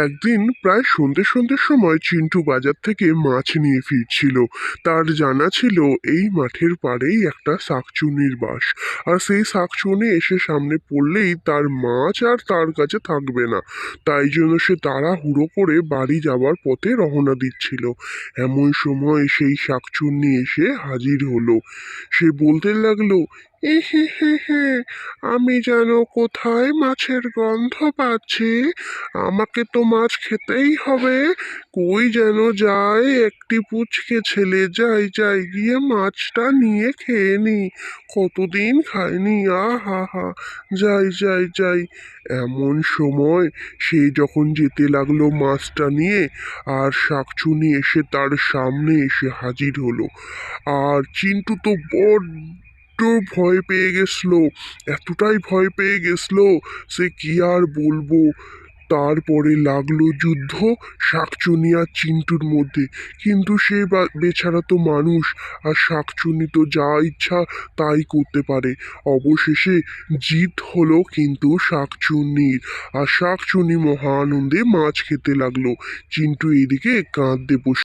একদিন প্রায় সন্ধ্যের সময় চিন্টু বাজার থেকে মাছ নিয়ে ফিরছিল। তার জানা ছিল এই মাঠের পাড়েই একটা শাকচুন্নির বাস, আর সেই শাকচুন্নি এসে সামনে পড়লেই তার মাছ আর তার কাছে থাকবে না। তাই জন্য সে তাড়াহুড়ো করে বাড়ি যাওয়ার পথে রওনা দিচ্ছিল। এমন সময় সেই শাকচুন্নি এসে হাজির হলো। সে বলতে লাগলো, এ হে হে হে, আমি যেন কোথায় মাছের গন্ধ পাচ্ছি। আমাকে তো মাছ খেতেই হবে। কই যেন যায় একটি পুচকে ছেলে, যাই যাই গিয়ে মাছটা নিয়ে খেয়ে নি। কতদিন খাইনি, হা হা, যাই যাই যাই। এমন সময় সে যখন যেতে লাগলো মাছটা নিয়ে, আর শাকচুনি এসে তার সামনে এসে হাজির হলো। আর চিন্টু তো বড্ড ভয় পেয়ে গেছিল, এতটাই ভয় পেয়ে গেছিল সে কি আর বলবো। তারপরে লাগলো যুদ্ধ শাকচুনি আর চিন্টুর মধ্যে। কিন্তু সে বেচারা তো মানুষ, আর শাকচুনি তো যা ইচ্ছা তাই করতে পারে। অবশেষে জিত হলো কিন্তু শাকচুন্নির, আর শাকচুনি মহা আনন্দে মাছ খেতে লাগলো। চিন্টু এদিকে কাঁদতে বসে